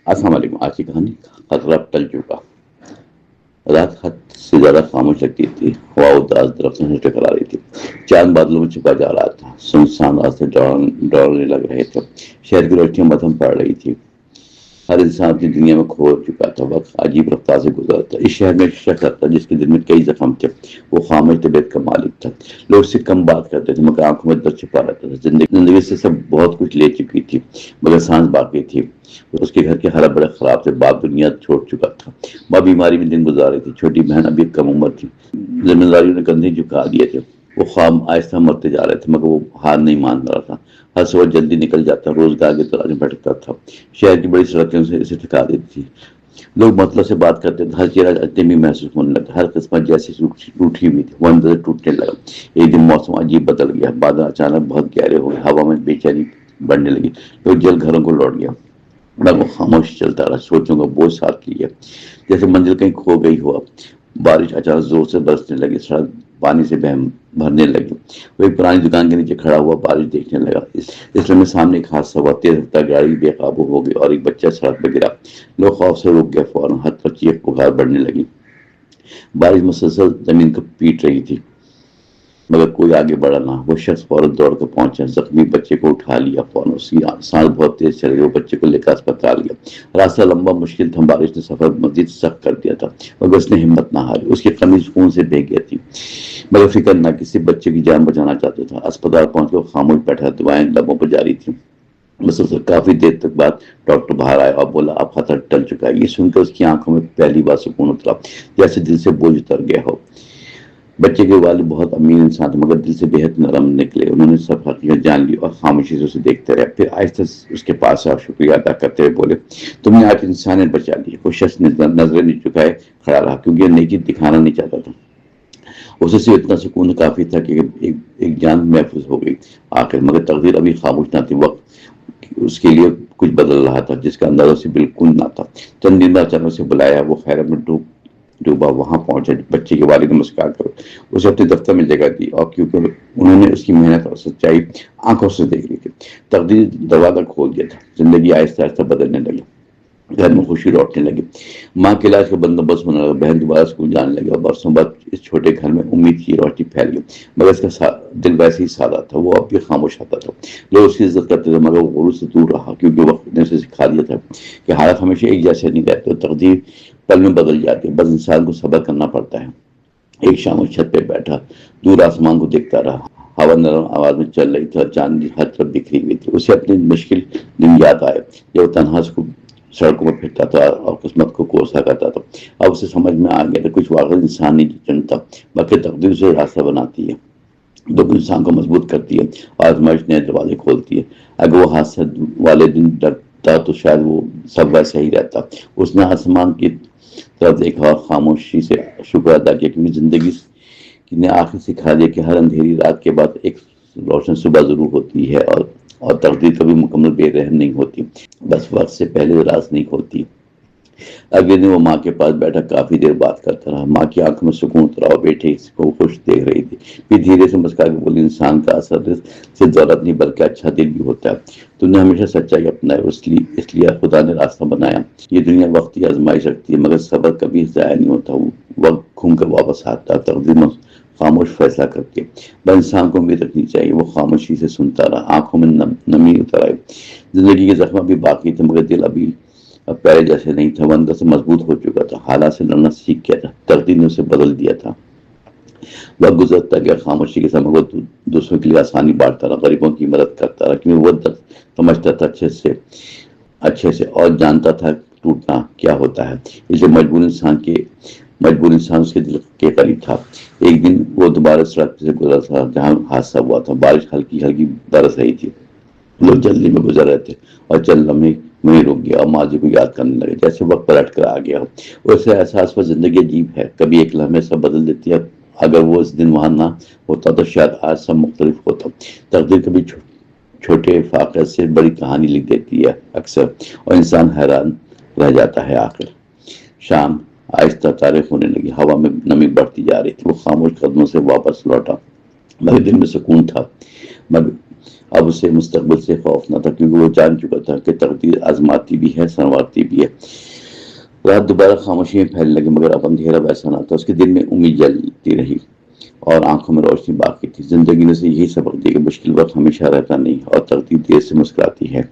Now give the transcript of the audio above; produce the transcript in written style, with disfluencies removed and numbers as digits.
السلام علیکم. آج کی کہانی خطرہ ٹل چکا. رات حد سے زیادہ خاموش لگتی تھی. ہوا اداس درختوں سے ٹکرا رہی تھی. چاند بادلوں میں چھپا جا رہا تھا. سنسان راستے دوڑنے لگ رہے تھے. شہر کی روشنیاں مدھم پڑ رہی تھی. ہر انسان اپنی دنیا میں کھو چکا تھا. وقت عجیب رفتار سے گزرا تھا. اس شہر میں ایک شخص تھا جس کے دل میں کئی زخم تھے. وہ خاموش طبیعت کا مالک تھا. لوگ اس سے کم بات کرتے تھے مگر آنکھوں میں درد چھپا رہتا تھا. زندگی سے سب بہت کچھ لے چکی تھی مگر سانس باقی تھی. اس کے گھر کے حالات بڑے خراب تھے. باپ دنیا چھوڑ چکا تھا. ماں بیماری میں دن گزار رہی تھی. چھوٹی بہن ابھی کم عمر تھی. ذمہ داریوں نے کندھے جھکا دیے تھے. وہ خواب آہستہ مرتے جا رہے تھے مگر وہ ہار نہیں مان رہا تھا. ہر صبح جلدی نکل جاتا. روزگار کی تلاش میں بھٹکتا تھا. شہر کی بڑی سڑکیں اسے تھکا دیتی تھی. لوگ مطلب سے بات کرتے تھے. ہر چہرہ اجنبی محسوس ہونے لگا. ہر قسمت جیسی ٹوٹی ہوئی تھی وہ اندر سے ٹوٹنے لگا. ایک دن موسم عجیب بدل گیا. بادل اچانک بہت گہرے ہو گئے. ہوا میں بے چینی بڑھنے لگی. لوگ جلد گھروں کو لوٹ گیا. میں وہ خاموش چلتا رہا. سوچوں کا بوجھ ساتھ لیا جیسے منزل کہیں کھو گئی ہوا. بارش اچانک زور سے برسنے لگی. سڑک پانی سے بھرنے لگی. وہ ایک پرانی دکان کے نیچے کھڑا ہوا بارش دیکھنے لگا. اس میں سامنے ایک حادثہ ہوا. تیز رفتار گاڑی بے قابو ہو گئی اور ایک بچہ سڑک پہ گرا. لوگ خوف سے رک گئے. فوراً ہاتھ پر چیخ پکار بڑھنے لگی. بارش مسلسل زمین کو پیٹ رہی تھی مگر کوئی آگے بڑھا نہ. وہ شخص فوراً دوڑ کر پہنچا. زخمی بچے کو اٹھا لیا. فوراً اس کی سانس بہت تیز چل گئی. وہ بچے کو لے کر اسپتال گیا. راستہ لمبا مشکل تھا. بارش نے سفر مزید سخت کر دیا تھا مگر اس نے ہمت نہ ہاری. اس کی قمیض خون سے بھیگ گئی تھی مگر فکر نہ کسی بچے کی جان بچانا چاہتا تھا. اسپتال پہنچ کر خاموش بیٹھا. دعائیں لبوں پر جاری تھیں. مسلسل کافی دیر تک بعد ڈاکٹر باہر آیا اور بولا اب خطر ٹل چکا ہے. یہ سن کر اس کی آنکھوں میں پہلی بار سکون اترا جیسے دل سے بوجھ اتر گیا ہو. بچے کے والد بہت امیر انسان تھے مگر دل سے بےحد نرم نکلے. انہوں نے سب حقیقت جان لی اور خاموشی سے اسے دیکھتے رہے. پھر آہستہ اس کے پاس اور شکریہ ادا کرتے ہوئے بولے تم نے آج انسانیت بچا لی. وہ شخص نظریں نہیں چکائے کھڑا رہا کیونکہ یہ نیکی دکھانا نہیں چاہتا تھا. اسے صرف اتنا سکون کافی تھا کہ ایک جان محفوظ ہو گئی آخر. مگر تقدیر ابھی خاموش نہ تھی. وقت اس کے لیے کچھ بدل رہا تھا جس کا اندازہ اسے بالکل نہ تھا. چند دن بعد اچانک اسے بلایا. وہ خیرت میں ڈوبا وہاں پہنچا. بچے کے والد نے مسکرا کر اسے اپنے دفتر میں جگہ دی اور کیونکہ انہوں نے اس کی محنت اور سچائی آنکھوں سے دیکھ لی تھی. تقدیر دروازہ کھول دیا تھا. زندگی آہستہ آہستہ بدلنے لگی. گھر میں خوشی لوٹنے لگی. ماں کے علاج کا بندوبست ہونے لگا. بہن دوبارہ اسکول جانے لگا. برسوں بعد اس چھوٹے گھر میں امید کی روشنی پھیل گئی مگر اس کا دل ویسے ہی سادہ تھا. وہ اب بھی خاموش رہتا تھا. لوگ اس کی عزت کرتے تھے مگر وہ غرور سے دور رہا کیونکہ وقت نے اسے سکھا دیا تھا کہ حالات ہمیشہ ایک جیسے نہیں رہتے. تقدیر پل میں بدل جاتی ہے. بس انسان کو صبر کرنا پڑتا ہے. ایک شام اس چھت پہ بیٹھا دور آسمان کو دیکھتا رہا. ہوا نرم آواز میں چل رہی تھی اور چاندنی ہر طرف بکھری ہوئی تھی. اسے اپنے مشکل دن یاد آئے جب وہ تنہا سڑکوں میں پھرتا تھا اور قسمت کو کوسا کرتا تھا. اب اسے سمجھ میں آ گیا کہ کچھ واقعی انسان نہیں چنتا بلکہ تقدیر سے راستہ بناتی ہے. دکھ انسان کو مضبوط کرتی ہے. آزمائش نئے دروازے کھولتی ہے. اگر وہ حادثہ والے دن ڈرتا تو شاید وہ سب ویسا ہی رہتا. اس نے آسمان کی طرف دیکھا اور خاموشی سے شکر ادا کیا کیونکہ زندگی نے آخر سکھا دیا کہ ہر اندھیری رات کے بعد ایک روشن صبح ضرور ہوتی ہے اور تقدیر کبھی مکمل بے رحم نہیں ہوتی. بس وقت سے پہلے راز نہیں کھولتی. اگلے دن وہ ماں کے پاس بیٹھا کافی دیر بات کرتا رہا. ماں کی آنکھوں میں سکون اترا اور بیٹے کو خوش دیکھ رہی تھی. پھر دھیرے سے مسکرا کے بولی انسان کا اثر صرف دولت نہیں بلکہ اچھا دل بھی ہوتا ہے. تم نے ہمیشہ سچائی اپنائی اس لیے خدا نے راستہ بنایا. یہ دنیا وقتی آزمائش رکھتی ہے مگر صبر کبھی ضائع نہیں ہوتا. وقت گھوم کر واپس آتا. تقدیر خاموش فیصلہ کر کے بس انسان کو امید رکھنی چاہیے. وہ خاموشی سے سنتا رہا. آنکھوں میں نمی اتر آئی. زندگی کے زخم بھی باقی تھے مگر دل اب پہلے جیسے نہیں تھا. وہ اندر سے مضبوط ہو چکا تھا. حالات سے لڑنا سیکھ گیا تھا. تقدیر نے اسے بدل دیا تھا. وقت گزرتا گیا. خاموشی کے سامنے وہ دوسروں کے لیے آسانی بانٹتا رہا. غریبوں کی مدد کرتا رہا کیونکہ وہ سمجھتا تھا اچھے سے اور جانتا تھا ٹوٹنا کیا ہوتا ہے. اس لیے مجبور انسان اس کے دل کے قریب تھا. ایک دن وہ دوبارہ سڑک سے گزرا تھا جہاں حادثہ ہوا تھا. بارش ہلکی ہلکی برس رہی تھی. لوگ جلدی میں گزر رہے تھے اور چند لمحے وہیں رک گیا اور ماضی کو یاد کرنے لگے جیسے وقت پلٹ کر آ گیا ہو. اسے احساس پر زندگی عجیب ہے. کبھی ایک لمحے سب بدل دیتی ہے. اگر وہ اس دن وہاں نہ ہوتا تو شاید آج سب مختلف ہوتا. تقدیر کبھی چھوٹے واقعے سے بڑی کہانی لکھ دیتی ہے اکثر اور انسان حیران رہ جاتا ہے. آخر شام آہستہ تاریخ ہونے لگی. ہوا میں نمی بڑھتی جا رہی تھی. وہ خاموش قدموں سے واپس لوٹا مگر دل میں سکون تھا. اب اسے مستقبل سے خوف نہ تھا، کیونکہ وہ جان چکا تھا کہ تقدیر آزماتی بھی ہے، سنوارتی بھی ہے۔ رات دوبارہ خاموشی میں پھیلنے لگی، مگر اب اندھیرا ویسا نہ تھا۔ اس کے دل میں امید جلتی رہی اور آنکھوں میں روشنی باقی تھی۔ زندگی نے اسے یہی سبق دیا کہ مشکل وقت ہمیشہ رہتا نہیں، اور تقدیر دیر سے مسکراتی ہے۔